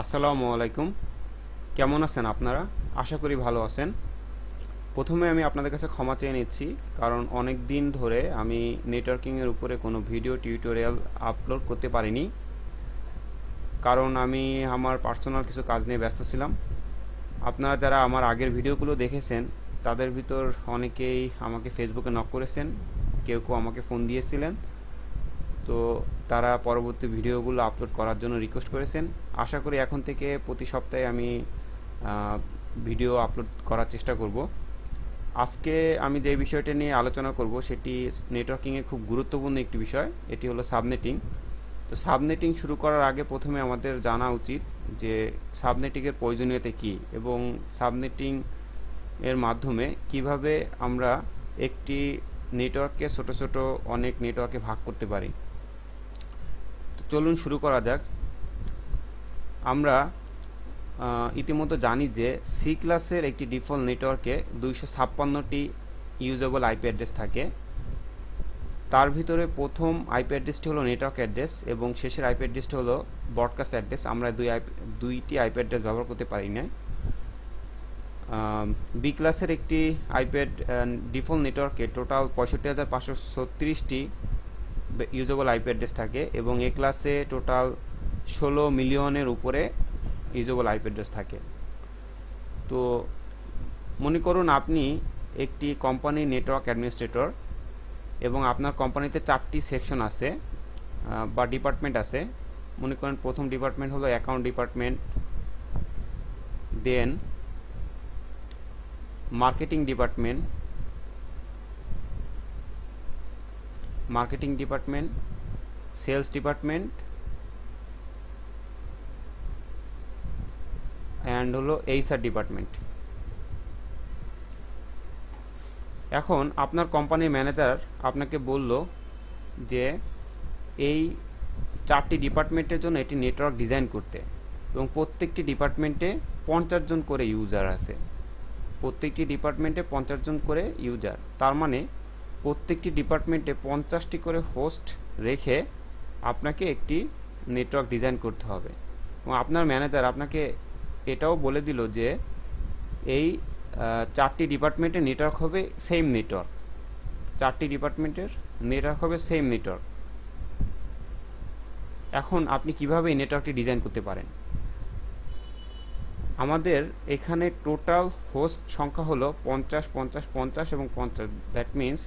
আসসালামু আলাইকুম। কেমন আছেন আপনারা? আশা করি ভালো আছেন। প্রথমে আমি আপনাদের কাছে ক্ষমা চেয়ে নিচ্ছি, কারণ অনেক দিন ধরে আমি নেটওয়ার্কিংয়ের উপরে কোনো ভিডিও টিউটোরিয়াল আপলোড করতে পারিনি, কারণ আমি আমার পার্সোনাল কিছু কাজ নিয়ে ব্যস্ত ছিলাম। আপনারা যারা আমার আগের ভিডিওগুলো দেখেছেন তাদের ভিতর অনেকেই আমাকে ফেসবুকে নক করেছেন, কেউ কেউ আমাকে ফোন দিয়েছিলেন। তো তারা পরবর্তী ভিডিওগুলো আপলোড করার জন্য রিকোয়েস্ট করেছেন। আশা করি এখন থেকে প্রতি সপ্তাহে আমি ভিডিও আপলোড করার চেষ্টা করব। আজকে আমি যে বিষয়টা নিয়ে আলোচনা করব সেটি নেটওয়ার্কিংয়ে খুব গুরুত্বপূর্ণ একটি বিষয়, এটি হলো সাবনেটিং। তো সাবনেটিং শুরু করার আগে প্রথমে আমাদের জানা উচিত যে সাবনেটিংয়ের প্রয়োজনীয়তা কী এবং সাবনেটিং এর মাধ্যমে কিভাবে আমরা একটি নেটওয়ার্ককে ছোট ছোট অনেক নেটওয়ার্কে ভাগ করতে পারি। চলুন শুরু করা যাক। আমরা ইতিমধ্যে জানি যে সি ক্লাসের একটি ডিফল্ট নেটওয়ার্কে 256টি ইউজেবল আইপি অ্যাড্রেস থাকে। তার ভিতরে প্রথম আইপি অ্যাড্রেসটি হলো নেটওয়ার্ক অ্যাড্রেস এবং শেষের আইপি অ্যাড্রেসটি হলো ব্রডকাস্ট অ্যাড্রেস। আমরা দুইটি আইপি অ্যাড্রেস ব্যবহার করতে পারি না। বি ক্লাসের একটি আইপি ডিফল্ট নেটওয়ার্কে টোটাল 65,536টি ইউজেবল আইপি অ্যাড্রেস থাকে এবং এ ক্লাসে টোটাল 16 মিলিয়নের উপরে ইউজেবল আইপি অ্যাড্রেস থাকে। তো মনে করুন আপনি একটি কোম্পানির নেটওয়ার্ক অ্যাডমিনিস্ট্রেটর এবং আপনার কোম্পানিতে 4টি সেকশন আছে বা ডিপার্টমেন্ট আছে। মনে করেন প্রথম ডিপার্টমেন্ট হলো account department, then marketing department, sales department and হলো এইচআর ডিপার্টমেন্ট। এখন আপনার কোম্পানির ম্যানেজার আপনাকে বলল যে এই 4টি ডিপার্টমেন্টের জন্য এটি নেটওয়ার্ক ডিজাইন করতে, এবং প্রত্যেকটি ডিপার্টমেন্টে 50 জন করে ইউজার আছে। প্রত্যেকটি ডিপার্টমেন্টে 50 জন করে ইউজার, তার মানে প্রত্যেকটি ডিপার্টমেন্টে 50টি করে হোস্ট রেখে আপনাকে একটি নেটওয়ার্ক ডিজাইন করতে হবে। এবং আপনার ম্যানেজার আপনাকে এটাও বলে দিল যে এই 4টি ডিপার্টমেন্টের নেটওয়ার্ক হবে সেম নেটওয়ার্ক। 4টি ডিপার্টমেন্টের নেটওয়ার্ক হবে সেম নেটওয়ার্ক। এখন আপনি কিভাবে এই নেটওয়ার্কটি ডিজাইন করতে পারেন? আমাদের এখানে টোটাল হোস্ট সংখ্যা হলো 50, 50, 50 এবং 50। That means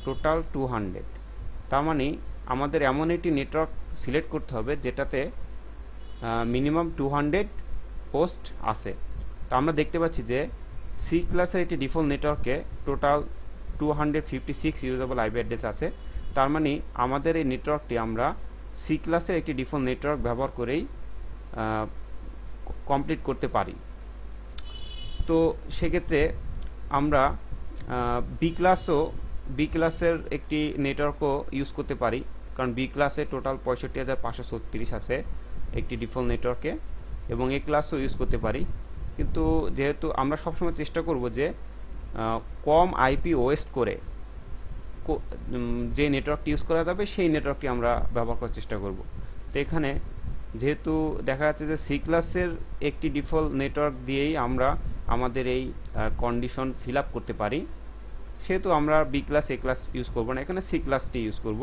total 200। তার মানে আমাদের এমন একটি নেটওয়ার্ক সিলেক্ট করতে হবে যেটাতে মিনিমাম 200 হোস্ট আছে। তো আমরা দেখতে পাচ্ছি যে সি ক্লাসের একটি ডিফল্ট নেটওয়ার্কে টোটাল 256 ইউজেবল আইপি অ্যাড্রেস আছে। তার মানে আমাদের এই নেটওয়ার্কটি আমরা সি ক্লাসের একটি ডিফল্ট নেটওয়ার্ক ব্যবহার করেই কমপ্লিট করতে পারি। তো সেক্ষেত্রে আমরা বি ক্লাসের একটি নেটওয়ার্কও ইউজ করতে পারি, কারণ বি ক্লাসে টোটাল 65,536 আছে একটি ডিফল্ট নেটওয়ার্কে, এবং এ ক্লাসও ইউজ করতে পারি। কিন্তু যেহেতু আমরা সবসময় চেষ্টা করব যে কম আইপি ওয়েস্ট করে যে নেটওয়ার্কটি ইউজ করা যাবে সেই নেটওয়ার্কটি আমরা ব্যবহার করার চেষ্টা করব। তো এখানে যেহেতু দেখা যাচ্ছে যে সি ক্লাসের একটি ডিফল্ট নেটওয়ার্ক দিয়েই আমরা আমাদের এই কন্ডিশন ফিল আপ করতে পারি, সেহেতু আমরা বি ক্লাস এ ক্লাস ইউজ করব না, এখানে সি ক্লাসটি ইউজ করব।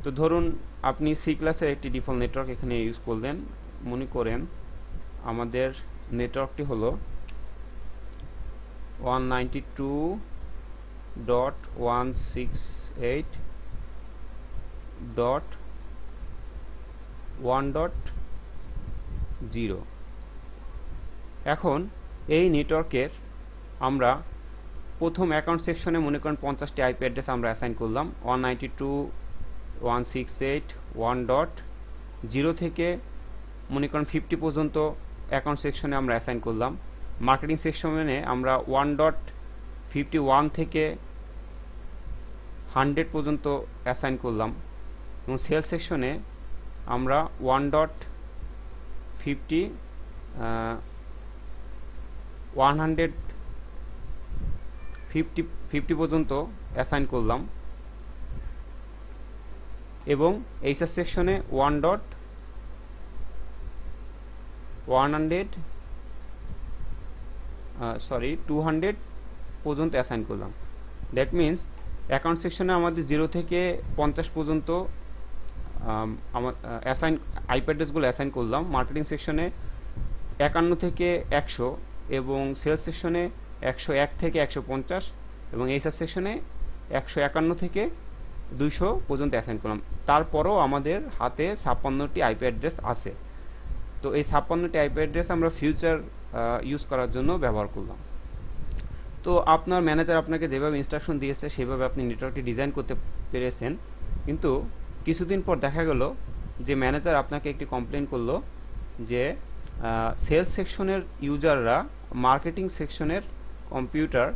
তো ধরুন আপনি সি ক্লাসের একটি ডিফল্ট নেটওয়ার্ক এখানে ইউজ করলেন। মনে করেন আমাদের নেটওয়ার্কটি হলো 192.168.1.0। এখন এই নেটওয়ার্কের আমরা প্রথম অ্যাকাউন্ট সেকশনে মনে করেন 50টি আইপি অ্যাড্রেস আমরা অ্যাসাইন করলাম। 192.168.1.0 থেকে মনে করেন 50 পর্যন্ত অ্যাকাউন্ট সেকশনে আমরা অ্যাসাইন করলাম। মার্কেটিং সেকশনে আমরা 1.51 থেকে 100 পর্যন্ত অ্যাসাইন করলাম, এবং সেলস সেকশনে আমরা 150 পর্যন্ত অ্যাসাইন করলাম, এবং এইচআর সেকশনে 200 পর্যন্ত অ্যাসাইন করলাম। দ্যাট মিন্স অ্যাকাউন্ট সেকশনে আমাদের 0 থেকে 50 পর্যন্ত আমার আইপি অ্যাড্রেসগুলো অ্যাসাইন করলাম। মার্কেটিং সেকশনে 51 থেকে 100 এবং সেলস সেকশনে 101 থেকে 150 এবং এইচআর সেকশনে 151 থেকে 200 পর্যন্ত অ্যাসাইন করলাম। তারপরও আমাদের হাতে 56টি আইপি অ্যাড্রেস আছে। তো এই 56টি আইপি অ্যাড্রেস আমরা ফিউচার ইউজ করার জন্য ব্যবহার করলাম। তো আপনার ম্যানেজার আপনাকে যেভাবে ইনস্ট্রাকশন দিয়েছে সেভাবে আপনি নেটওয়ার্কটি ডিজাইন করতে পেরেছেন, কিন্তু কিছুদিন পর দেখা গেল যে ম্যানেজার আপনাকে একটি কমপ্লেন করলো যে সেলস সেকশনের ইউজাররা মার্কেটিং সেকশনের কম্পিউটার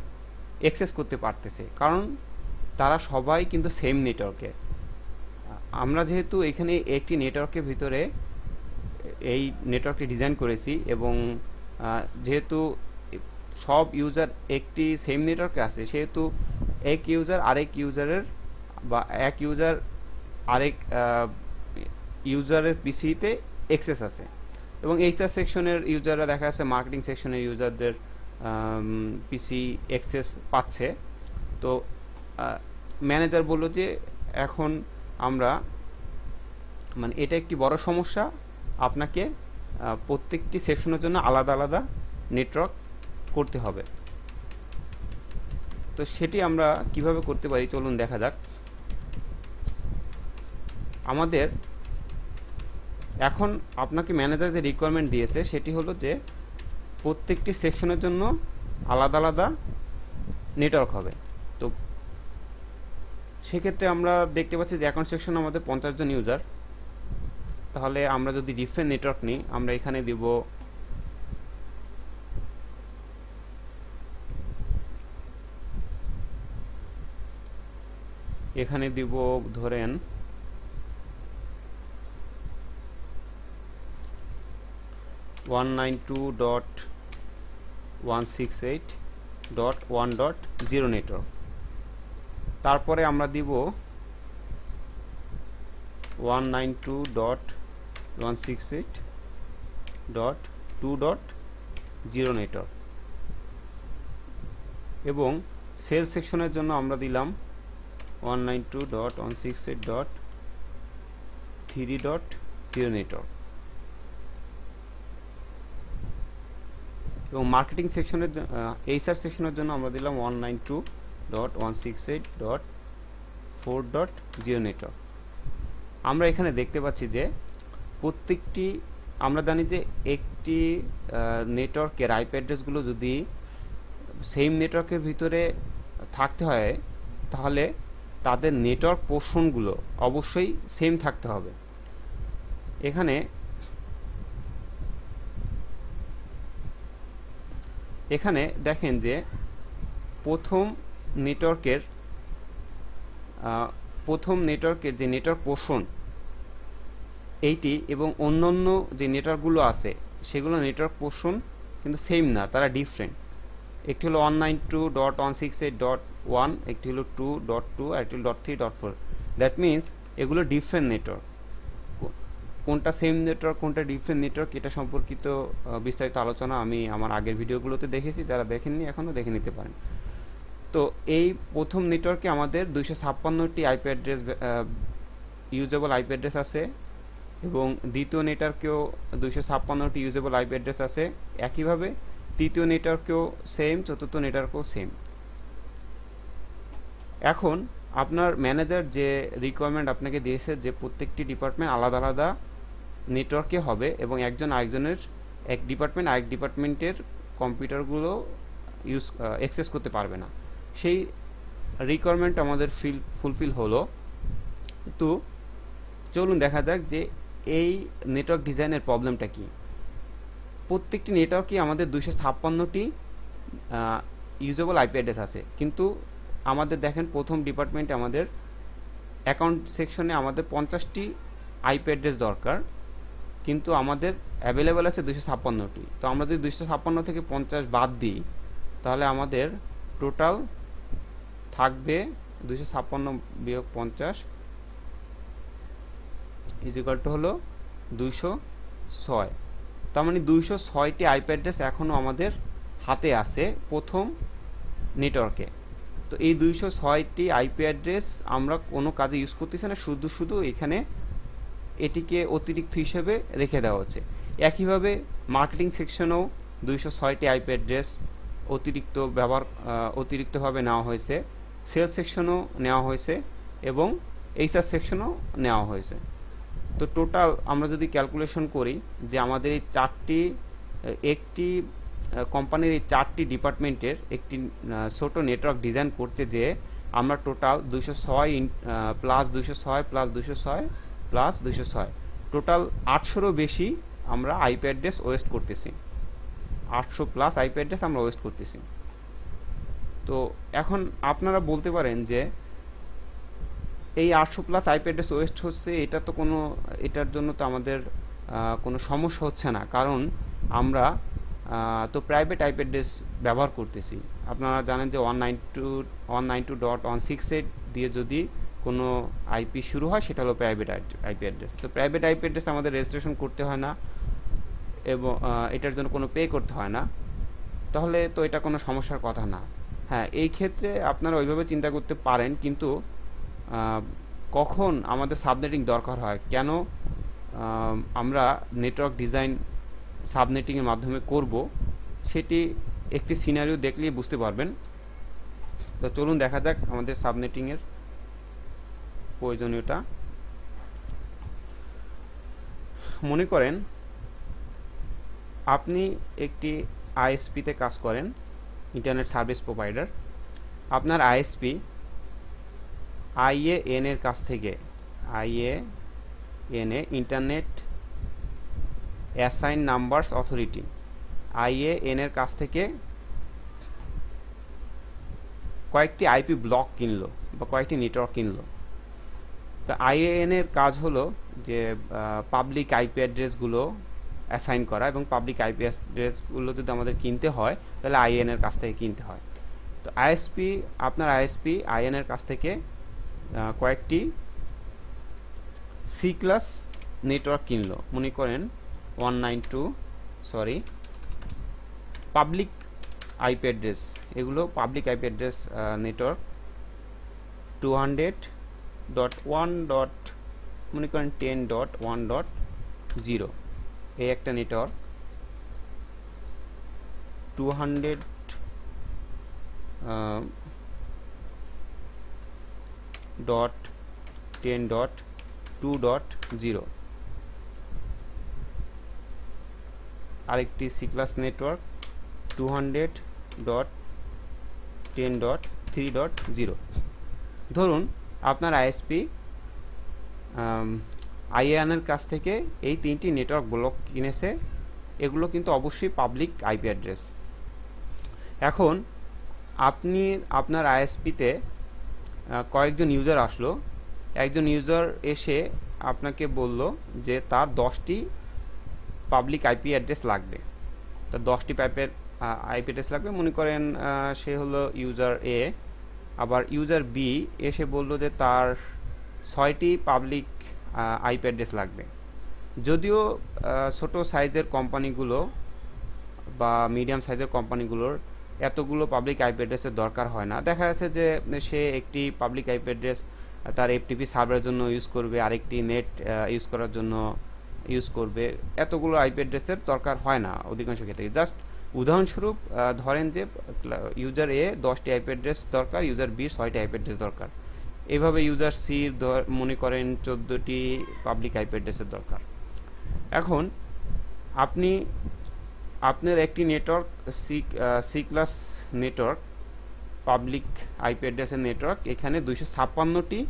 অ্যাক্সেস করতে পারতেছে, কারণ তারা সবাই কিন্তু সেম নেটওয়ার্কে। আমরা যেহেতু এখানে একটি নেটওয়ার্কের ভিতরে এই নেটওয়ার্কটি ডিজাইন করেছি এবং যেহেতু সব ইউজার একটি সেম নেটওয়ার্কে আছে, সেহেতু এক ইউজার আরেক ইউজারের বা এক ইউজার আরেক ইউজারের পিসিতে অ্যাক্সেস আছে এবং এইচআর সেকশনের ইউজাররা দেখা যাচ্ছে মার্কেটিং সেকশনের ইউজারদের পিসি অ্যাক্সেস পাচ্ছে। তো ম্যানেজার বলল যে এখন আমরা মানে এটা একটি বড় সমস্যা, আপনাকে প্রত্যেকটি সেকশনের জন্য আলাদা আলাদা নেটওয়ার্ক করতে হবে। তো সেটি আমরা কিভাবে করতে পারি চলুন দেখা যাক। আমাদের এখন আপনাকে ম্যানেজার যে রিকোয়ারমেন্ট দিয়েছে সেটি হলো যে প্রত্যেকটি সেকশনের জন্য আলাদা আলাদা নেটওয়ার্ক হবে। তো সেক্ষেত্রে আমরা দেখতে পাচ্ছি যে অ্যাকাউন্ট সেকশনে আমাদের 50 জন ইউজার। তাহলে আমরা যদি ডিফারেন্ট নেটওয়ার্ক নিই, আমরা এখানে দিব ধরেন 192.168.1.0 নেটওয়ার্ক। তারপরে আমরা দিব 192.168.2.0 নেটওয়ার্ক এবং সেলস সেকশনের জন্য আমরা দিলাম 192.168.3.0 নেটওয়ার্ক এবং মার্কেটিং সেকশনের এইচআর সেকশনের জন্য আমরা দিলাম 192.168.4.0 নেটওয়ার্ক। আমরা এখানে দেখতে পাচ্ছি যে প্রত্যেকটি, আমরা জানি যে একটি নেটওয়ার্কের আইপি অ্যাড্রেসগুলো যদি সেম নেটওয়ার্কের ভিতরে থাকতে হয় তাহলে তাদের নেটওয়ার্ক পোর্শনগুলো অবশ্যই সেম থাকতে হবে। এখানে দেখেন যে প্রথম নেটওয়ার্কের যে নেটওয়ার্ক পোর্শন এইটি এবং অন্যান্য যে নেটওয়ার্কগুলো আছে সেগুলো নেটওয়ার্ক পোর্শন কিন্তু সেম না, তারা ডিফারেন্ট। একটি হলো 192.168.1, একটি হলো 2.2 আর একটি হলো 3.4। দ্যাট মিনস এগুলো ডিফারেন্ট নেটওয়ার্ক। কোনটা সেম নেটওয়ার্ক কোনটা ডিফারেন্ট নেটওয়ার্ক এটা সম্পর্কিত বিস্তারিত আলোচনা আমি আমার আগের ভিডিওগুলোতে দেখেছি, যারা দেখেননি এখনও দেখে নিতে পারেন। তো এই প্রথম নেটওয়ার্কে আমাদের 256টি IP address usable IP address আছে এবং দ্বিতীয় নেটওয়ার্কেও 256টি ইউজেবল আইপি অ্যাড্রেস আছে। একইভাবে তৃতীয় নেটওয়ার্কেও সেম, চতুর্থ নেটওয়ার্কেও সেম। এখন আপনার ম্যানেজার যে রিকোয়ারমেন্ট আপনাকে দিয়েছে যে প্রত্যেকটি ডিপার্টমেন্ট আলাদা আলাদা নেটওয়ার্কে হবে এবং একজন আরেকজনের এক ডিপার্টমেন্টের কম্পিউটারগুলো অ্যাক্সেস করতে পারবে না, সেই রিকোয়ারমেন্ট আমাদের ফুলফিল হলো। তো চলুন দেখা যাক যে এই নেটওয়ার্ক ডিজাইনের প্রবলেমটা কি। প্রত্যেকটি নেটওয়ার্কে আমাদের 256টি ইউজেবল আইপি অ্যাড্রেস আছে, কিন্তু আমাদের দেখেন প্রথম ডিপার্টমেন্টে আমাদের অ্যাকাউন্ট সেকশনে আমাদের 50টি আইপি অ্যাড্রেস দরকার, কিন্তু আমাদের অ্যাভেলেবেল আছে 256টি। তো আমরা যদি 256 থেকে 50 বাদ দিই তাহলে আমাদের টোটাল থাকবে 256 বিয়োগ 50 ইজ ইকুয়াল টু হলো 206। তার মানে 206টি আইপি অ্যাড্রেস এখনও আমাদের হাতে আছে প্রথম নেটওয়ার্কে। তো এই 206টি আইপি অ্যাড্রেস আমরা কোনো কাজে ইউজ করতেছি না, শুধু শুধু এখানে এটিকে অতিরিক্ত হিসেবে রেখে দেওয়া হচ্ছে। একইভাবে মার্কেটিং সেকশনেও 206টি আইপি অ্যাড্রেস অতিরিক্তভাবে নেওয়া হয়েছে, সেলস সেকশনও নেওয়া হয়েছে এবং এইচআর সেকশনও নেওয়া হয়েছে। তো টোটাল আমরা যদি ক্যালকুলেশন করি যে আমাদের এই একটি কোম্পানির এই 4টি ডিপার্টমেন্টের একটি ছোট নেটওয়ার্ক ডিজাইন করতে যেয়ে আমরা total 206 plus 206 plus 206 plus 206 total 800রও বেশি আমরা আইপি অ্যাড্রেস ওয়েস্ট করতেছি। 800 প্লাস আইপি অ্যাড্রেস আমরা ওয়েস্ট করতেছি। তো এখন আপনারা বলতে পারেন যে এই 800 প্লাস আইপি অ্যাড্রেস ওয়েস্ট হচ্ছে, এটার জন্য তো আমাদের কোনো সমস্যা হচ্ছে না, কারণ আমরা তো প্রাইভেট আইপি অ্যাড্রেস ব্যবহার করতেছি। আপনারা জানেন যে 192.168 দিয়ে যদি কোনো আইপি শুরু হয় সেটা হলো প্রাইভেট আইপি অ্যাড্রেস। তো প্রাইভেট আইপি অ্যাড্রেস আমাদের রেজিস্ট্রেশন করতে হয় না এবং এটার জন্য কোনো পে করতে হয় না, তাহলে তো এটা কোনো সমস্যার কথা না। হ্যাঁ, এই ক্ষেত্রে আপনারা ওইভাবে চিন্তা করতে পারেন, কিন্তু কখন আমাদের সাবনেটিং দরকার হয়, কেন আমরা নেটওয়ার্ক ডিজাইন সাবনেটিংয়ের মাধ্যমে করব, সেটি একটি সিনারিও দেখলেই বুঝতে পারবেন। তো চলুন দেখা যাক আমাদের সাবনেটিংয়ের প্রয়োজনীয়তা। মনে করেন আপনি একটি আইএসপিতে কাজ করেন, ইন্টারনেট সার্ভিস প্রোভাইডার। আপনার আইএসপি IAN এর কাছ থেকে, IAN internet assign numbers authority, IAN এর কাছ থেকে কয়েকটি আইপি ব্লক কিনলো বা কয়েকটি নেটওয়ার্ক কিনলো। তো IAN এর কাজ হলো যে পাবলিক আইপি অ্যাড্রেসগুলো অ্যাসাইন করা, এবং পাবলিক আইপি অ্যাড্রেসগুলো যদি আমাদের কিনতে হয় তাহলে IAN এর কাছ থেকে কিনতে হয়। তো আপনার আইএসপি IAN এর কাছ থেকে কয়েকটি সি ক্লাস নেটওয়ার্ক কিনলো। মনে করেন পাবলিক আইপি অ্যাড্রেস, এগুলো পাবলিক আইপি অ্যাড্রেস নেটওয়ার্ক 200.1. মনে করেন 10.1.0 এই একটা নেটওয়ার্ক, 200.10.2.0 আরেকটি সি ক্লাস নেটওয়ার্ক 200.10.3.0। ধরুন আপনার আইএসপি IAN এর কাছ থেকে এই 3টি নেটওয়ার্ক ব্লক কিনেছে, এগুলো কিন্তু অবশ্যই পাবলিক আইপি অ্যাড্রেস। এখন আপনি আপনার আইএসপিতে কয়েকজন ইউজার আসলো, একজন ইউজার এসে আপনাকে বলল যে তার 10টি পাবলিক আইপি অ্যাড্রেস লাগবে, তার 10টি আইপি অ্যাড্রেস লাগবে। মনে করেন সে হলো ইউজার এ, আবার ইউজার বি এসে বলল যে তার 6টি পাবলিক আইপি অ্যাড্রেস লাগবে। যদিও ছোট সাইজের কোম্পানিগুলো বা মিডিয়াম সাইজের কোম্পানিগুলোর এতগুলো পাবলিক আইপি অ্যাড্রেসের দরকার হয় না, দেখা যাচ্ছে যে সে একটি পাবলিক আইপি অ্যাড্রেস তার FTP সার্ভারের জন্য ইউজ করবে, আরেকটি নেট ইউজ করার জন্য ইউজ করবে, এতগুলো আইপি অ্যাড্রেসের দরকার হয় না অধিকাংশ ক্ষেত্রে। জাস্ট উদাহরণস্বরূপ ধরেন যে ইউজার এ 10টি আইপি অ্যাড্রেস দরকার, ইউজার বির 6টি আইপি অ্যাড্রেস দরকার, এইভাবে ইউজার সির মনে করেন 14টি পাবলিক আইপি অ্যাড্রেসের দরকার। এখন আপনার একটি network C class network, public IP অ্যাড্রেসের নেটওয়ার্ক, এখানে 256টি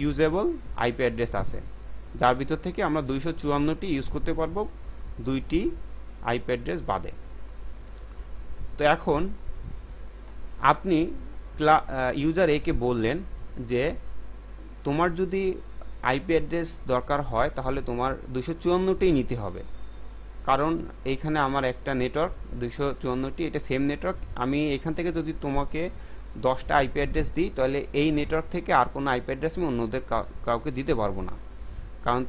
ইউজেবল আইপি অ্যাড্রেস আছে, যার ভিতর থেকে আমরা 254টি ইউজ করতে পারবো 2টি আইপি অ্যাড্রেস বাদে। তো এখন আপনি ইউজার এ কে বললেন যে তোমার যদি আইপি অ্যাড্রেস দরকার হয় তাহলে তোমার 254টি নিতে হবে, কারণ এইখানে আমার একটা নেটওয়ার্ক 254টি, এটা সেম নেটওয়ার্ক। আমি এখান থেকে যদি তোমাকে 10টা আইপি অ্যাড্রেস দিই তাহলে এই নেটওয়ার্ক থেকে আর কোনো আইপি অ্যাড্রেস আমি অন্যদের কাউকে দিতে পারবো না, কারণ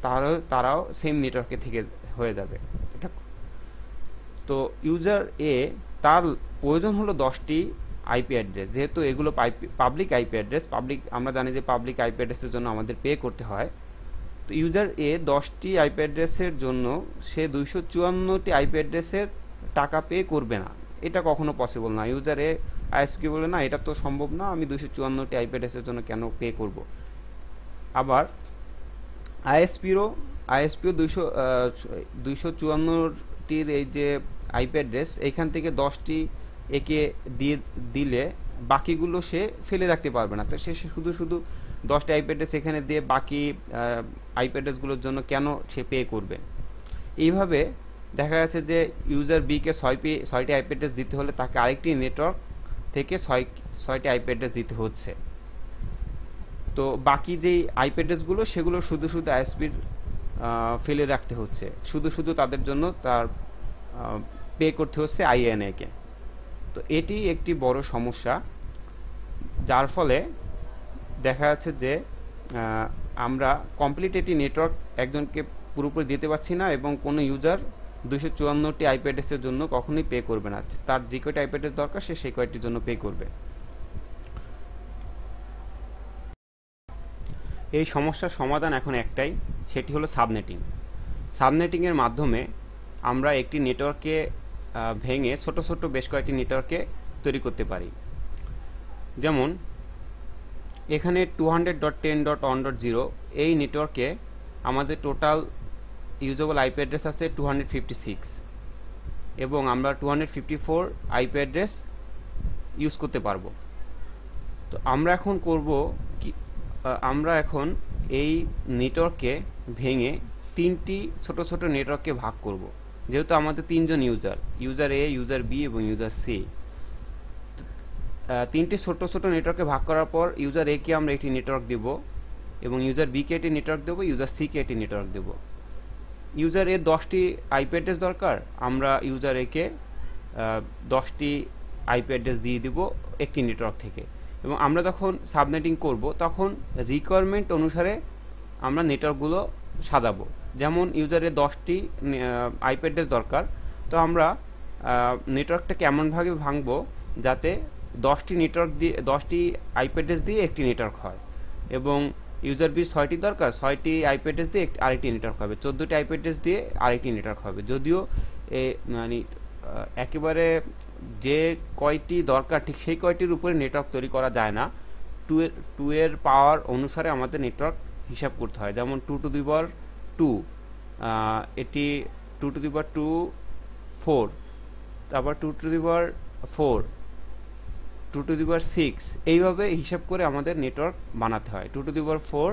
তারাও সেম নেটওয়ার্কে থেকে হয়ে যাবে। এটা তো ইউজার এ তার প্রয়োজন হলো 10টি আইপি অ্যাড্রেস, যেহেতু এগুলো পাবলিক আইপি অ্যাড্রেস, আমরা জানি যে পাবলিক আইপি অ্যাড্রেসের জন্য আমাদের পে করতে হয়। তো ইউজার এ 10টি আইপি অ্যাড্রেসের জন্য সে 254টি আইপি অ্যাড্রেসের টাকা পে করবে না, এটা কখনো পসিবল না। ইউজার এ আইএসপি বলে না, এটা তো সম্ভব না, আমি 254টি আইপি অ্যাড্রেসের জন্য কেন পে করব। আবার আইএসপিও 254টির এই যে আইপি অ্যাড্রেস, এইখান থেকে 10টি একে দিয়ে দিলে বাকিগুলো সে ফেলে রাখতে পারবে না। তো সে শুধু 10টি আইপি অ্যাড্রেস এখানে দিয়ে বাকি আইপি অ্যাড্রেসগুলোর জন্য কেন সে পে করবে। এইভাবে দেখা যাচ্ছে যে ইউজার বিকে 6টি আইপি অ্যাড্রেস দিতে হলে তাকে আরেকটি নেটওয়ার্ক থেকে 6টি আইপি অ্যাড্রেস দিতে হচ্ছে। তো বাকি যেই আইপি অ্যাড্রেসগুলো সেগুলো শুধু আইএসপির ফেলে রাখতে হচ্ছে, শুধু তাদের জন্য তার পে করতে হচ্ছে আইএনএ কে। তো এটি একটি বড় সমস্যা, যার ফলে দেখা যাচ্ছে যে আমরা কমপ্লিট একটি নেটওয়ার্ক একজনকে পুরোপুরি দিতে পারছি না, এবং কোনো ইউজার 254টি আইপি অ্যাড্রেসের জন্য কখনোই পে করবে না। তার যে কয়টি আইপি অ্যাড্রেস দরকার সে সেই কয়টির জন্য পে করবে। এই সমস্যার সমাধান এখন একটাই, সেটি হলো সাবনেটিং। সাবনেটিংয়ের মাধ্যমে আমরা একটি নেটওয়ার্ককে ভেঙে ছোট বেশ কয়েকটি নেটওয়ার্কে তৈরি করতে পারি। যেমন এখানে 200.10.1.0 এই নেটওয়ার্কে আমাদের টোটাল ইউজেবল আইপি অ্যাড্রেস আছে 256, এবং আমরা 254 আইপি অ্যাড্রেস ইউজ করতে পারবো। তো আমরা এখন করব কি, আমরা এখন এই নেটওয়ার্ককে ভেঙে 3টি ছোট নেটওয়ার্ককে ভাগ করব। যেহেতু আমাদের 3জন ইউজার এ, ইউজার বি এবং ইউজার সি, 3টি ছোট নেটওয়ার্কে ভাগ করার পর ইউজার এ কে আমরা একটি নেটওয়ার্ক দেব, এবং ইউজার বি কে একটি নেটওয়ার্ক দেব, ইউজার সি কে একটি নেটওয়ার্ক দেব। ইউজার এর 10টি আইপি অ্যাড্রেস দরকার, আমরা ইউজার এ কে 10টি আইপি অ্যাড্রেস দিয়ে দিব একটি নেটওয়ার্ক থেকে। এবং আমরা যখন সাবনেটিং করব তখন রিকোয়ারমেন্ট অনুসারে আমরা নেটওয়ার্কগুলো সাজাবো। যেমন ইউজারের 10টি আইপি অ্যাড্রেস দরকার, তো আমরা নেটওয়ার্কটাকে এমনভাবে ভাঙবো যাতে 10টি আইপি অ্যাড্রেস দিয়ে একটি নেটওয়ার্ক হয়, এবং ইউজার বি 6টি দরকার, 6টি আইপি অ্যাড্রেস দিয়ে আরেকটি নেটওয়ার্ক হবে, 14টি আইপি অ্যাড্রেস দিয়ে আরেকটি নেটওয়ার্ক হবে। যদিও মানে একেবারে যে কয়টি দরকার ঠিক সেই কয়টির উপরে নেটওয়ার্ক তৈরি করা যায় না, 2 এর পাওয়ার অনুসারে আমাদের নেটওয়ার্ক হিসাব করতে হয়। যেমন 2 টু দি পাওয়ার 2, এটি 2 টু দি পাওয়ার 2 4, তারপর 2 to the power 4, 2 to the পাওয়ার 6, এইভাবে হিসাব করে আমাদের নেটওয়ার্ক বানাতে হয়। 2 টু দি পাওয়ার 4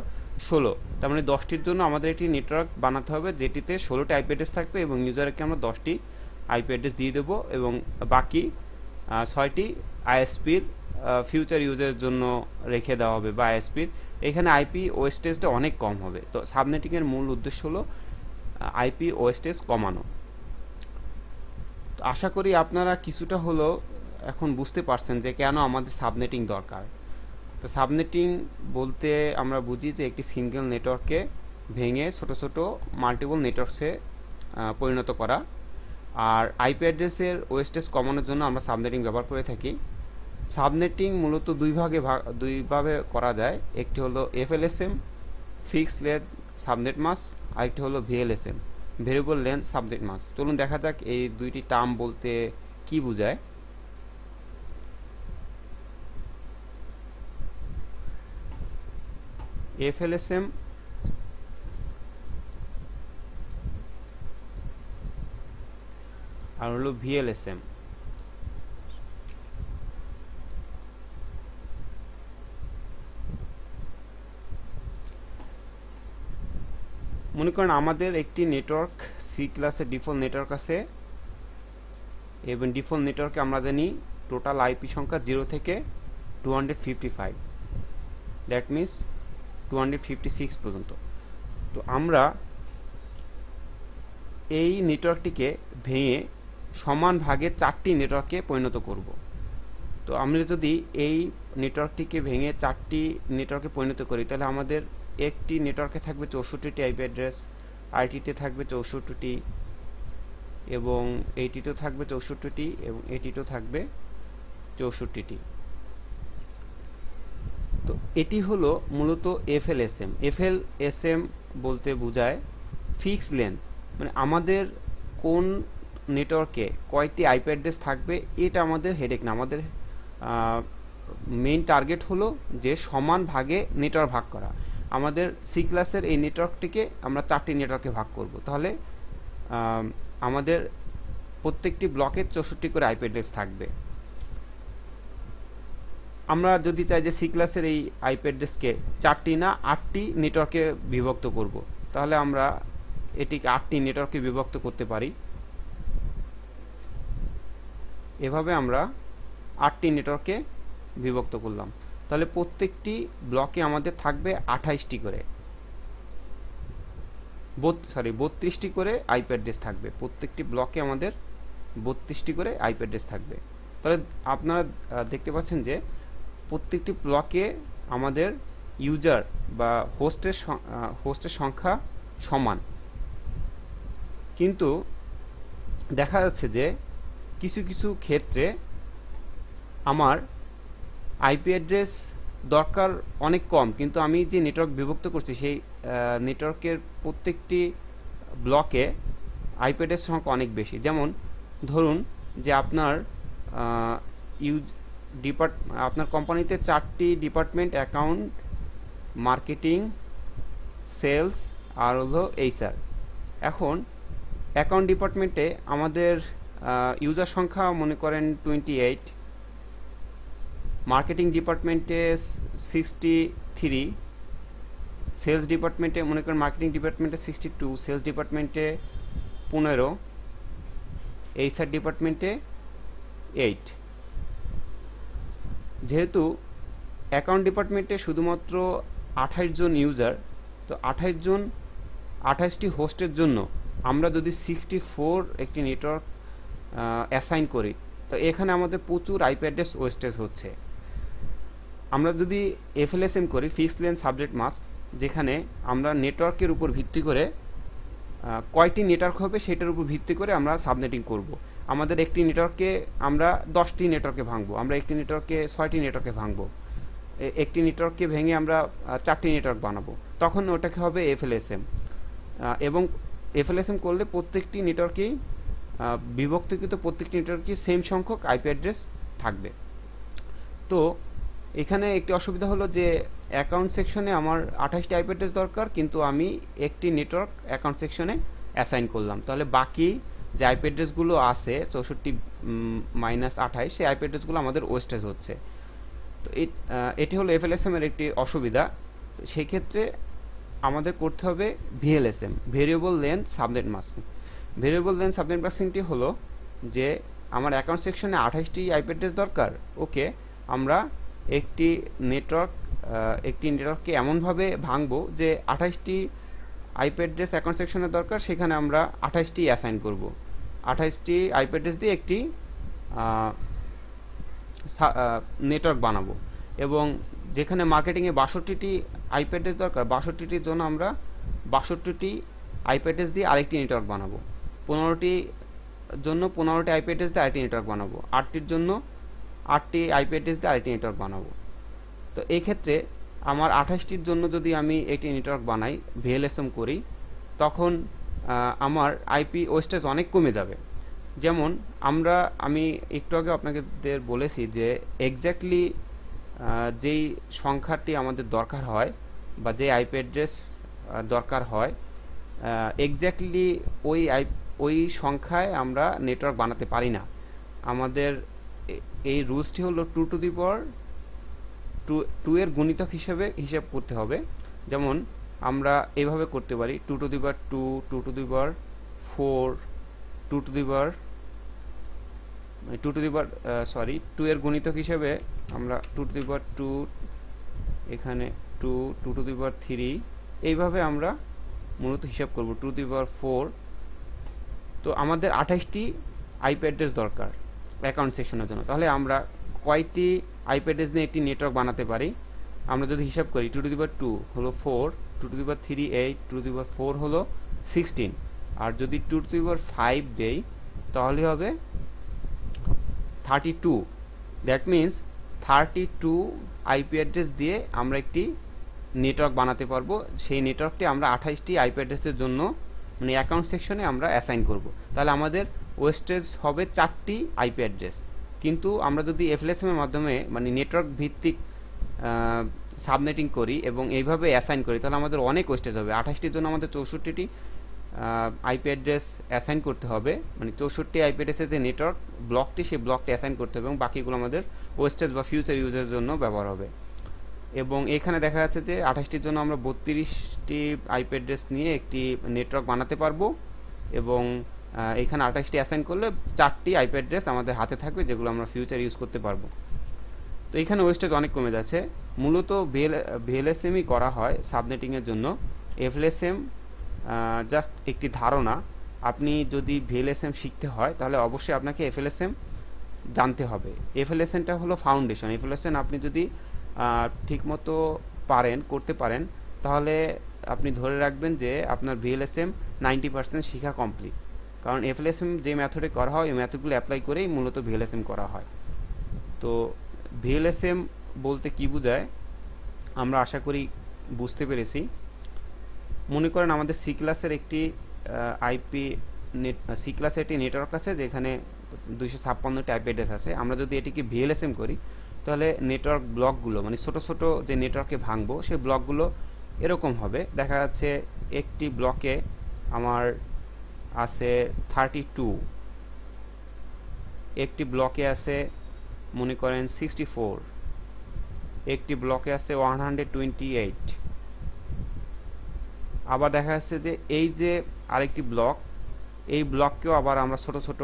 16, তার মানে 10টির জন্য আমাদের একটি নেটওয়ার্ক বানাতে হবে যেটিতে 16টি আইপি অ্যাড্রেস থাকবে, এবং ইউজারকে আমরা 10টি আইপি অ্যাড্রেস দিয়ে দেবো, এবং বাকি 6টি আইএসপির ফিউচার ইউজের জন্য রেখে দেওয়া হবে, বা আইএসপির এখানে আইপি ওয়েস্টেজটা অনেক কম হবে। তো সাবনেটিংয়ের মূল উদ্দেশ্য হলো আইপি ওয়েস্টেজ কমানো। তো আশা করি আপনারা কিছুটা হলো এখন বুঝতে পারছেন যে কেন আমাদের সাবনেটিং দরকার। তো সাবনেটিং বলতে আমরা বুঝি যে একটি সিঙ্গেল নেটওয়ার্ককে ভেঙে ছোট মাল্টিপল নেটওয়ার্কসে পরিণত করা। আর আইপি অ্যাড্রেসের ওয়েস্টেজ কমানোর জন্য আমরা সাবনেটিং ব্যবহার করে থাকি। সাবনেটিং মূলত দুইভাবে করা যায়, একটি হলো এফএলএসএম, ফিক্সড লেন্থ সাবনেট মাস্ক, আরেকটি হলো VLSM, variable length subnet mask. চলুন দেখা যাক এই দুইটি টার্ম বলতে কি বোঝায়। এফএলএসএম আর হলো ভিএলএসএম। মনে করেন আমাদের একটি নেটওয়ার্ক সি ক্লাসের ডিফল্ট নেটওয়ার্ক আছে, এবং ডিফল্ট নেটওয়ার্কে আমরা জানি টোটাল আইপি সংখ্যা 0 থেকে 255, দ্যাট মিনস 256 পর্যন্ত। তো আমরা এই নেটওয়ার্কটিকে ভেঙে সমান ভাগে 4টি নেটওয়ার্কে পরিণত করব। তো আমরা যদি এই নেটওয়ার্কটিকে ভেঙে 4টি নেটওয়ার্কে পরিণত করি, তাহলে আমাদের একটি নেটওয়ার্কে থাকবে 64টি আইপি অ্যাড্রেস, আরেকটিতে থাকবে 64টি, এবং এইটিতেও থাকবে 64টি এবং এটিতেও থাকবে 64টি। তো এটি হলো মূলত এফএলএসএম। এফএলএসএম বলতে বোঝায় ফিক্স লেন্থ, মানে আমাদের কোন নেটওয়ার্কে কয়টি আইপি অ্যাড্রেস থাকবে এটা আমাদের হেডেক না। আমাদের মেইন টার্গেট হলো যে সমান ভাগে নেটওয়ার্ক ভাগ করা। আমাদের সি ক্লাসের এই নেটওয়ার্কটিকে আমরা 4টি নেটওয়ার্কে ভাগ করব, তাহলে আমাদের প্রত্যেকটি ব্লকে 64 করে আইপি অ্যাড্রেস থাকবে। আমরা যদি চাই যে সি ক্লাসের এই আইপি অ্যাড্রেসকে 4টি না 8টি নেটওয়ার্কে বিভক্ত করব, তাহলে আমরা এটিকে 8টি নেটওয়ার্কে বিভক্ত করতে পারি। এভাবে আমরা 8টি নেটওয়ার্কে বিভক্ত করলাম। তাহলে প্রত্যেকটি ব্লকে আমাদের থাকবে 28টি করে 32টি করে আইপি অ্যাড্রেস থাকবে। প্রত্যেকটি ব্লকে আমাদের 32টি করে আইপি অ্যাড্রেস থাকবে। তাহলে আপনারা দেখতে পাচ্ছেন যে প্রত্যেকটি ব্লকে আমাদের ইউজার বা হোস্টের সংখ্যা সমান, কিন্তু দেখা যাচ্ছে যে কিছু কিছু ক্ষেত্রে আমার আইপি অ্যাড্রেস দরকার অনেক কম, কিন্তু আমি যে নেটওয়ার্ক বিভক্ত করছি সেই নেটওয়ার্কের প্রত্যেকটি ব্লকে আইপি অ্যাড্রেস সংখ্যা অনেক বেশি। যেমন ধরুন যে আপনার আপনার কোম্পানিতে 4টি ডিপার্টমেন্ট, অ্যাকাউন্ট, মার্কেটিং, সেলস আর হলো এইচআর। এখন অ্যাকাউন্ট ডিপার্টমেন্টে আমাদের ইউজার সংখ্যা মনে করেন 28, মার্কেটিং ডিপার্টমেন্টে 63, সেলস ডিপার্টমেন্টে মনে করেন মার্কেটিং ডিপার্টমেন্টে 62, সেলস ডিপার্টমেন্টে 15, এইচআর ডিপার্টমেন্টে 8। যেহেতু অ্যাকাউন্ট ডিপার্টমেন্টে শুধুমাত্র 28 জন ইউজার, তো 28টি হোস্টের জন্য আমরা যদি 64 একটি নেটওয়ার্ক অ্যাসাইন করি, তো এখানে আমাদের প্রচুর আইপি অ্যাড্রেস ওয়েস্টেজ হচ্ছে। আমরা যদি এফএলএসএম করি, ফিক্সড লেন্থ সাবনেট মাস্ক, যেখানে আমরা নেটওয়ার্কের উপর ভিত্তি করে কয়টি নেটওয়ার্ক হবে সেটার উপর ভিত্তি করে আমরা সাবনেটিং করব। আমাদের একটি নেটওয়ার্কে আমরা 10টি নেটওয়ার্কে ভাঙবো, আমরা একটি নেটওয়ার্কে 6টি নেটওয়ার্কে ভাঙবো, একটি নেটওয়ার্ককে ভেঙে আমরা 4টি নেটওয়ার্ক বানাবো, তখন ওটাকে হবে এফএলএসএম। এবং এফএলএসএম করলে প্রত্যেকটি নেটওয়ার্কেই বিভক্তকৃত প্রত্যেকটি নেটওয়ার্কে সেম সংখ্যক আইপি অ্যাড্রেস থাকবে। তো এখানে একটি অসুবিধা হলো যে অ্যাকাউন্ট সেকশনে আমার 28টি আইপি অ্যাড্রেস দরকার, কিন্তু আমি একটি নেটওয়ার্ক অ্যাকাউন্ট সেকশনে অ্যাসাইন করলাম, তাহলে বাকি যে আইপি অ্যাড্রেসগুলো আছে 64-28 সেই আইপি অ্যাড্রেসগুলো আমাদের ওয়েস্টেজ হচ্ছে। তো এটি হলো এফএলএসএম এর একটি অসুবিধা। সেই ক্ষেত্রে আমাদের করতে হবে VLSM, variable length subnet masking. Variable length subnet মাস্কিংটি হলো যে আমার অ্যাকাউন্ট সেকশনে 28টি আইপি অ্যাড্রেস দরকার, ওকে, আমরা একটি নেটওয়ার্ককে এমনভাবে ভাঙবো যে 28টি আইপি অ্যাড্রেস অ্যাকাউন্ট সেকশনে দরকার, সেখানে আমরা 28টি অ্যাসাইন করব। 28টি আইপি অ্যাড্রেস দিয়ে একটি নেটওয়ার্ক বানাবো, এবং যেখানে মার্কেটিংয়ে 62টি আইপি অ্যাড্রেস দরকার, 62টির জন্য আমরা 62টি আইপি অ্যাড্রেস দিয়ে আরেকটি নেটওয়ার্ক বানাবো। 15টির জন্য 15টি আইপি অ্যাড্রেস দিয়ে আরেকটি নেটওয়ার্ক বানাবো। 8টির জন্য 8টি আইপি অ্যাড্রেস দিয়ে আরেকটি নেটওয়ার্ক বানাবো। তো এই ক্ষেত্রে আমার 28টির জন্য যদি আমি একটি নেটওয়ার্ক বানাই, ভিএলএসএম করি, তখন আমার আইপি ওয়েস্টেজ অনেক কমে যাবে। যেমন আমি একটু আগে আপনাদের বলেছি যে এক্স্যাক্টলি যেই সংখ্যাটি আমাদের দরকার হয় বা যে আইপি অ্যাড্রেস দরকার হয়, এক্স্যাক্টলি ওই সংখ্যায় আমরা নেটওয়ার্ক বানাতে পারি না। আমাদের এই রুলসটি হলো 2 টু দি পাওয়ার 2 এর গুণিতক হিসেব করতে হবে। যেমন আমরা এইভাবে করতে পারি 2 to the power 2, 2 to the power 4, 2 to the power 2 এর গুণিতক হিসেবে আমরা 2 টু দি পাওয়ার 2, এখানে 2 টু দি পাওয়ার 3, এইভাবে আমরা মূলত হিসাব করব 2 টু দি পাওয়ার 4। তো আমাদের 28টি আইপি অ্যাড্রেস দরকার অ্যাকাউন্ট সেকশনের জন্য। তাহলে আমরা কয়টি আইপি অ্যাড্রেস নিয়ে একটি নেটওয়ার্ক বানাতে পারি? আমরা যদি হিসাব করি 2 টু দি পাওয়ার 2 হলো 4, 2 to the power 3 8, 2 to the power 4 হলো 16, আর যদি 2 টু দি পাওয়ার 5 দেই তাহলে হবে 32। দ্যাট মিন্স 32 আইপি অ্যাড্রেস দিয়ে আমরা একটি নেটওয়ার্ক বানাতে পারবো। সেই নেটওয়ার্কটি আমরা 28টি আইপি অ্যাড্রেসের জন্য মানে অ্যাকাউন্ট সেকশনে আমরা অ্যাসাইন করব। তাহলে আমাদের ওয়েস্টেজ হবে 4টি আইপি অ্যাড্রেস। কিন্তু আমরা যদি এফএলএসএম এর মাধ্যমে মানে নেটওয়ার্ক ভিত্তিক সাবনেটিং করি এবং এইভাবে অ্যাসাইন করি, তাহলে আমাদের অনেক ওয়েস্টেজ হবে। 28টির জন্য আমাদের 64টি আইপি অ্যাড্রেস অ্যাসাইন করতে হবে, মানে 64 আইপি অ্যাড্রেসের যে নেটওয়ার্ক ব্লকটি সেই ব্লকটি অ্যাসাইন করতে হবে এবং বাকিগুলো আমাদের ওয়েস্টেজ বা ফিউচার ইউজের জন্য ব্যবহার হবে। এবং এখানে দেখা যাচ্ছে যে 28টির জন্য আমরা 32টি আইপি অ্যাড্রেস নিয়ে একটি নেটওয়ার্ক বানাতে পারবো এবং এখানে 28টি অ্যাসাইন করলে 4টি আইপি অ্যাড্রেস আমাদের হাতে থাকবে যেগুলো আমরা ফিউচার ইউজ করতে পারবো। তো এখানে ওয়েস্টেজ অনেক কমে যাচ্ছে। মূলত ভিএলএসএমই করা হয় সাবনেটিংয়ের জন্য। এফএলএসএম জাস্ট একটি ধারণা। আপনি যদি ভিএলএসএম শিখতে হয় তাহলে অবশ্যই আপনাকে এফএলএসএম জানতে হবে। এফএলএসএমটা হলো ফাউন্ডেশন। এফএলএসএম আপনি যদি ঠিকমতো করতে পারেন তাহলে আপনি ধরে রাখবেন যে আপনার ভিএলএসএম 90% শেখা কমপ্লিট। কারণ এফএলএসএম যে মেথডে করা হয় এই মেথডগুলো অ্যাপ্লাই করেই মূলত ভিএলএসএম করা হয়। তো ভিএলএসএম বলতে কি বোঝায় আমরা আশা করি বুঝতে পেরেছি। মনে করেন আমাদের সি ক্লাসের একটি সি ক্লাসে একটি নেটওয়ার্ক আছে যেখানে 256টি আইপি অ্যাড্রেস আছে। আমরা যদি এটিকে ভিএলএসএম করি তাহলে নেটওয়ার্ক ব্লকগুলো মানে ছোট ছোট যে নেটওয়ার্কে ভাঙবো সেই ব্লকগুলো এরকম হবে। দেখা যাচ্ছে একটি ব্লকে আমার আছে 32, একটি ব্লকে আছে মনে করেন 64, একটি ব্লকে আছে 128। আবার দেখা যাচ্ছে যে এই যে আরেকটি ব্লক, এই ব্লককেও আবার আমরা ছোট ছোট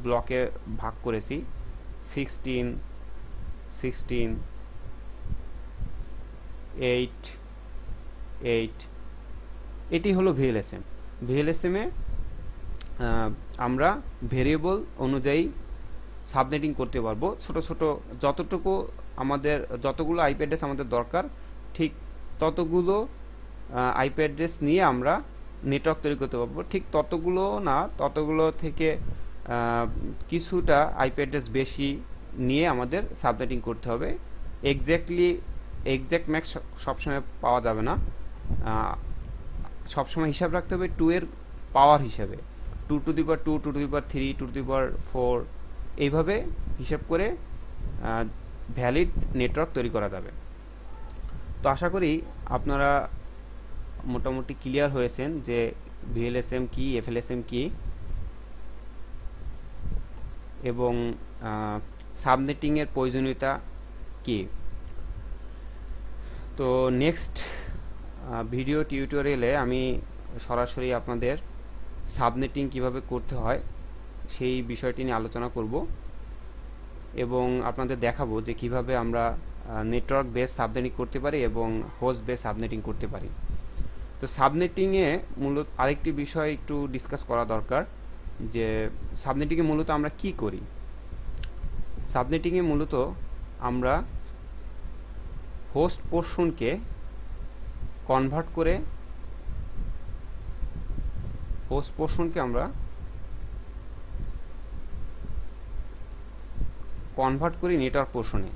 ব্লকে ভাগ করেছি 16, 8, 8। এটি হলো ভিএলএসএম। ভিএলএসএমে আমরা ভেরিয়েবল অনুযায়ী সাবনেটিং করতে পারবো। ছোট ছোট যতগুলো আইপি অ্যাড্রেস আমাদের দরকার ঠিক ততগুলো আইপি অ্যাড্রেস নিয়ে আমরা নেটওয়ার্ক তৈরি করতে পারবো। ঠিক ততগুলো না, ততগুলো থেকে কিছুটা আইপি অ্যাড্রেস বেশি নিয়ে আমাদের সাবনেটিং করতে হবে। এক্স্যাক্ট ম্যাক্স সবসময় পাওয়া যাবে না, সবসময় হিসাব রাখতে হবে 2 এর পাওয়ার হিসাবে, 2 to the power 2, 2 to the power 3, 2 to the power 4, এইভাবে হিসাব করে ভ্যালিড নেটওয়ার্ক তৈরি করা যাবে। তো আশা করি আপনারা মোটামুটি ক্লিয়ার হয়েছেন যে ভিএলএসএম কি, এফএলএসএম কি এবং সাবনেটিংয়ের প্রয়োজনীয়তা কি। তো নেক্সট ভিডিও টিউটোরিয়ালে আমি সরাসরি আপনাদের সাবনেটিং কিভাবে করতে হয় সেই বিষয়টি নিয়ে আলোচনা করব এবং আপনাদের দেখাবো যে কিভাবে আমরা নেটওয়ার্ক বেস সাবনেটিং করতে পারি এবং হোস্ট বেস সাবনেটিং করতে পারি। তো সাবনেটিংয়ে মূলত আরেকটি বিষয় একটু ডিসকাস করা দরকার যে সাবনেটিংয়ে মূলত আমরা কি করি। সাবনেটিংয়ে মূলত আমরা হোস্ট পোর্শনকে কনভার্ট করি নেটওয়ার্ক পোর্শনে।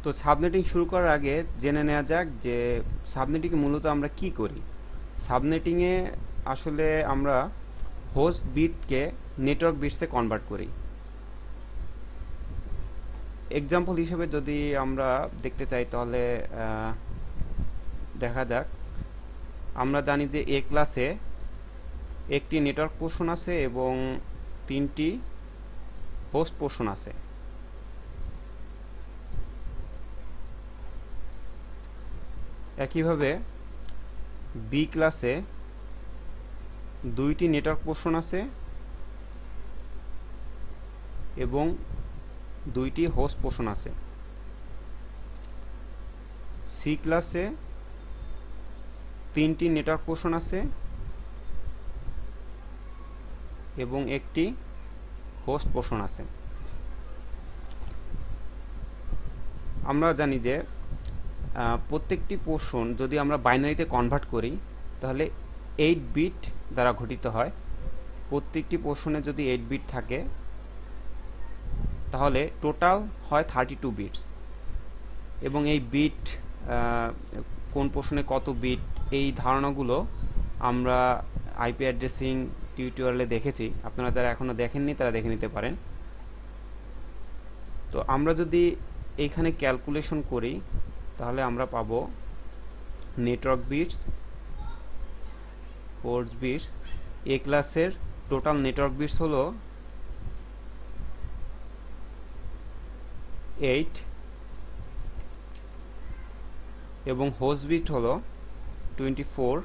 তো সাবনেটিং শুরু করার আগে জেনে নেওয়া যাক যে সাবনেটিংয়ে মূলত আমরা কি করি। সাবনেটিংয়ে আসলে আমরা হোস্ট বিটকে নেটওয়ার্ক বিটসে কনভার্ট করি। এক্সাম্পল হিসেবে যদি আমরা দেখতে চাই তাহলে দেখা যাক, আমরা জানি যে এ ক্লাসে একটি নেটওয়ার্ক পোর্শন আছে এবং 3টি হোস্ট পোর্শন আছে। একইভাবে বি ক্লাসে 2টি নেটওয়ার্ক পোর্শন আছে এবং 2টি হোস্ট পোর্শন আছে। সি ক্লাসে 3টি নেটওয়ার্ক পোর্শন আছে এবং একটি হোস্ট পোর্শন আছে। আমরা জানি যে প্রত্যেকটি পোর্শন যদি আমরা বাইনারিতে কনভার্ট করি তাহলে 8 বিট দ্বারা গঠিত হয়। প্রত্যেকটি পোর্শনে যদি 8 বিট থাকে তাহলে টোটাল হয় 32 বিটস। এবং এই বিট কোন পোর্শনে কত বিট, এই ধারণাগুলো আমরা আইপি অ্যাড্রেসিং টিউটোরিয়ালে দেখেছি। আপনারা যারা এখনো দেখেননি তারা দেখে নিতে পারেন। তো আমরা যদি এইখানে ক্যালকুলেশন করি তাহলে আমরা পাবো নেটওয়ার্ক বিটস, পোর্ট বিটস। এ ক্লাসের টোটাল নেটওয়ার্ক বিটস হলো 8 এবং হোস্ট বিট হলো 24।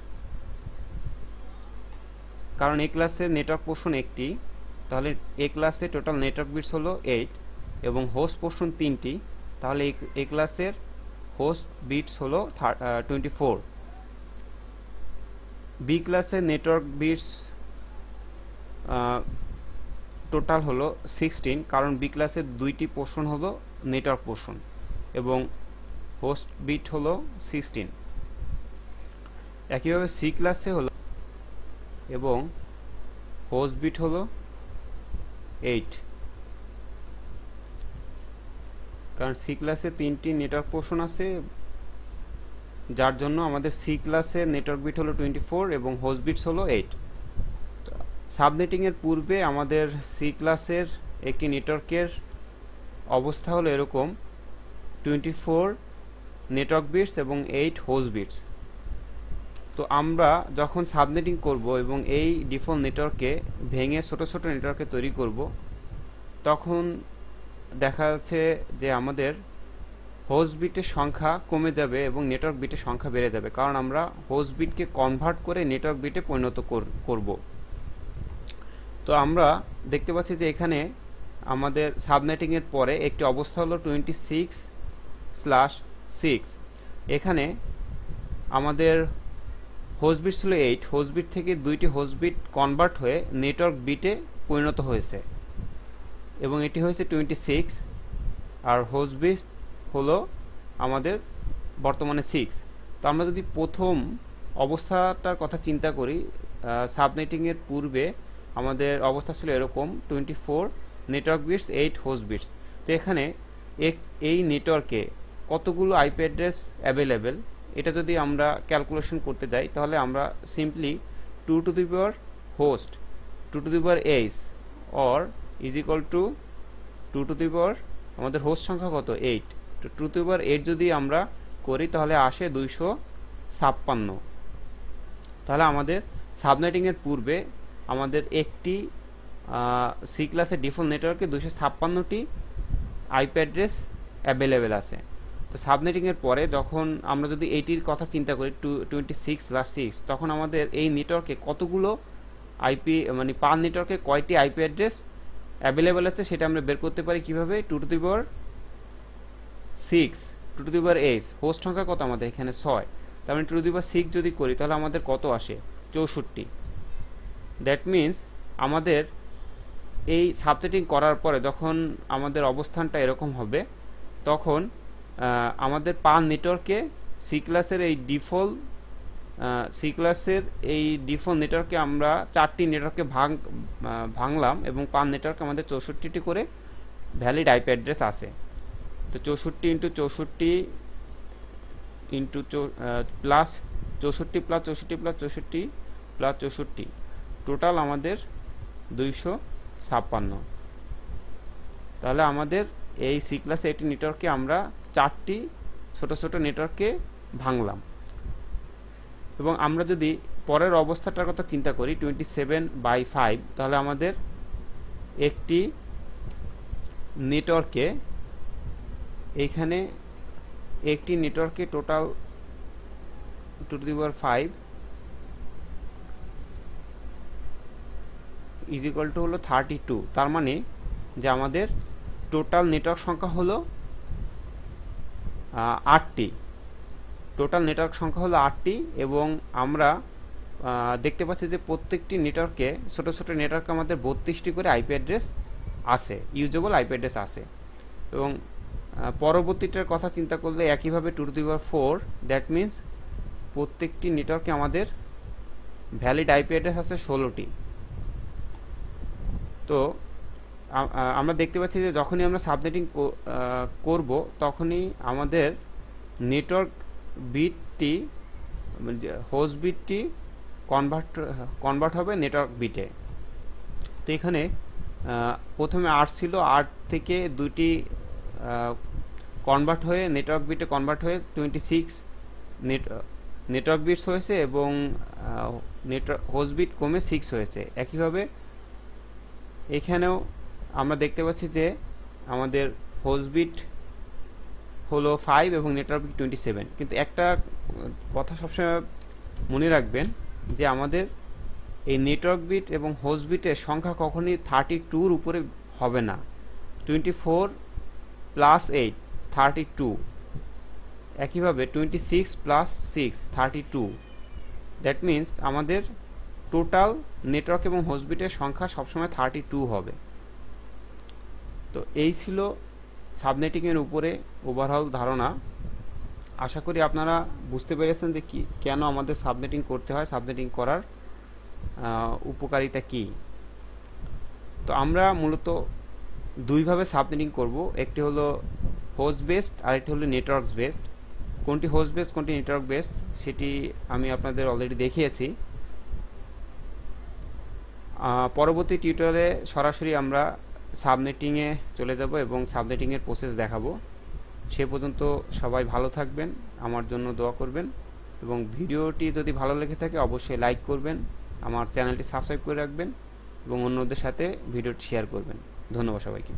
কারণ এ ক্লাসের নেটওয়ার্ক পোর্শন একটি, তাহলে এ ক্লাসে টোটাল নেটওয়ার্ক বিটস হলো 8 এবং হোস্ট পোর্শন 3টি, তাহলে এ ক্লাসের হোস্ট বিটস হলো 24। বি ক্লাসের নেটওয়ার্ক বিটস টোটাল হলো 16, কারণ বি ক্লাসের দুইটি পোর্শন হলো নেটওয়ার্ক পোর্শন এবং হোস্ট বিট হলো 16। একইভাবে সি ক্লাসে হলো এবং হোস্ট বিট হলো 8, কারণ সি ক্লাসে 3টি নেটওয়ার্ক পোর্শন আছে, যার জন্য আমাদের সি ক্লাসের নেটওয়ার্ক বিট হলো 24 এবং হোস্ট বিটস হলো 8। সাবনেটিং এর পূর্বে আমাদের সি ক্লাসের একটি নেটওয়ার্কের অবস্থা হলো এরকম: 24 নেটওয়ার্ক বিটস এবং 8 হোস্ট বিটস। তো আমরা যখন সাবনেটিং করব এবং এই ডিফল্ট নেটওয়ার্কে ভেঙে ছোট ছোট নেটওয়ার্কে তৈরি করব, তখন দেখা যাচ্ছে যে আমাদের হোস্ট বিটের সংখ্যা কমে যাবে এবং নেটওয়ার্ক বিটের সংখ্যা বেড়ে যাবে, কারণ আমরা হোস্ট বিটকে কনভার্ট করে নেটওয়ার্ক বিটে পরিণত করব। তো আমরা দেখতে পাচ্ছি যে এখানে আমাদের সাবনেটিং এর পরে একটি অবস্থা হলো 26/6। এখানে আমাদের হোস্ট বিট ছিল 8, হোস্ট বিট থেকে দুইটি হোস্ট বিট কনভার্ট হয়ে নেটওয়ার্ক বিটে পরিণত হয়েছে এবং এটি হয়েছে 26, আর হোস্ট বিট হলো আমাদের বর্তমানে 6। তো আমরা যদি প্রথম অবস্থাটার কথা চিন্তা করি, সাবনেটিং এর পূর্বে আমাদের অবস্থা ছিল এরকম: 24 নেটওয়ার্ক বিটস, 8 হোস্ট বিটস। তো এখানে এই নেটওয়ার্কে কতগুলো আইপি অ্যাড্রেস অ্যাভেলেবেল, এটা যদি আমরা ক্যালকুলেশন করতে যাই তাহলে আমরা simply 2 to the power host 2 to the power H or is equal to 2 to the power আমাদের হোস্ট সংখ্যা কত 8, তো 2 টু দি পাওয়ার 8 যদি আমরা করি তাহলে আসে 256। তাহলে আমাদের সাবনেটিং এর পূর্বে আমাদের একটি সি ক্লাসের ডিফল্ট নেটওয়ার্কে 256টি আইপি অ্যাড্রেস অ্যাভেলেবেল আছে। তো সাবনেটিং এর পরে যখন আমরা যদি এইটির কথা চিন্তা করি 26/6, তখন আমাদের এই নেটওয়ার্কে কতগুলো আইপি, মানে পার নেটওয়ার্কে কয়টি আইপি অ্যাড্রেস অ্যাভেলেবেল আছে সেটা আমরা বের করতে পারি কিভাবে: 2 to the power 6 2 to the power 8, host সংখ্যা কত আমাদের এখানে 6, তার মানে 2 টু দি পাওয়ার 6 যদি করি তাহলে আমাদের কত আসে 64। দ্যাট মিন্স আমাদের এই সাবনেটিং করার পরে যখন আমাদের অবস্থানটা এরকম হবে, তখন আমাদের পার নেটওয়ার্কে সি ক্লাসের এই ডিফল্ট নেটওয়ার্কে আমরা 4টি নেটওয়ার্কে ভাঙলাম এবং পার নেটওয়ার্কে আমাদের 64টি করে ভ্যালিড আইপি অ্যাড্রেস আছে। তো 64 into 64 into plus 64 plus 64 plus 64 plus 64, total আমাদের 256। তাহলে আমাদের এই সি ক্লাসে একটি নেটওয়ার্কে আমরা 4টি ছোট ছোট নেটওয়ার্কে ভাঙলাম। এবং আমরা যদি পরের অবস্থাটার কথা চিন্তা করি 27/5, তাহলে আমাদের একটি নেটওয়ার্কে এইখানে একটি নেটওয়ার্কে total 2 to the power 5 is equal two হলো 32। তার মানে যে আমাদের টোটাল নেটওয়ার্ক সংখ্যা হলো 8টি। টোটাল নেটওয়ার্ক সংখ্যা হলো 8টি এবং আমরা দেখতে পাচ্ছি যে প্রত্যেকটি নেটওয়ার্কে ছোট ছোট নেটওয়ার্কে আমাদের 32টি করে আইপি অ্যাড্রেস আছে, ইউজেবল আইপি অ্যাড্রেস আছে। এবং পরবর্তীটার কথা চিন্তা করলে একইভাবে 2 to the power 4, that means প্রত্যেকটি নেটওয়ার্কে আমাদের ভ্যালিড আইপি অ্যাড্রেস আছে 16টি। তো আমরা দেখতে পাচ্ছি যে যখনই আমরা সাবনেটিং করব তখনই আমাদের নেটওয়ার্ক বিটটি, হোস্ট বিটটি কনভার্ট হবে নেটওয়ার্ক বিটে। তো এখানে প্রথমে 8 ছিল, 8 থেকে দুইটি কনভার্ট হয়ে নেটওয়ার্ক বিটে কনভার্ট হয়ে 26 নেটওয়ার্ক বিটস হয়েছে এবং হোস্ট বিট কমে 6 হয়েছে। একইভাবে এখানেও আমরা দেখতে পাচ্ছি যে আমাদের হোস্ট বিট হলো 5 এবং নেটওয়ার্ক বিট 27। কিন্তু একটা কথা সবসময় মনে রাখবেন যে আমাদের এই নেটওয়ার্ক বিট এবং হোস্ট বিটের সংখ্যা কখনই 32 এর উপরে হবে না। 24 প্লাস 8 32, একইভাবে 26 প্লাস 6 32। দ্যাট মিন্স আমাদের টোটাল নেটওয়ার্ক এবং হোস্ট বিটের সংখ্যা সবসময় 32 হবে। তো এই ছিল সাবনেটিংয়ের উপরে ওভারঅল ধারণা। আশা করি আপনারা বুঝতে পেরেছেন যে কেন আমাদের সাবনেটিং করতে হয়, সাবনেটিং করার উপকারিতা কি। তো আমরা মূলত দুইভাবে সাবনেটিং করব, একটি হলো হোস্ট বেসড আর একটি হলো নেটওয়ার্ক বেসড। কোনটি হোস্ট বেসড কোনটি নেটওয়ার্ক বেসড সেটি আমি আপনাদের অলরেডি দেখিয়েছি। পরবর্তী টিউটোরিয়ালে সরাসরি আমরা সাবনেটিংয়ে চলে যাব এবং সাবনেটিংয়ের প্রসেস দেখাবো। সে পর্যন্ত সবাই ভালো থাকবেন, আমার জন্য দোয়া করবেন এবং ভিডিওটি যদি ভালো লেগে থাকে অবশ্যই লাইক করবেন, আমার চ্যানেলটি সাবস্ক্রাইব করে রাখবেন এবং অন্যদের সাথে ভিডিওটি শেয়ার করবেন। ধন্যবাদ সবাইকে।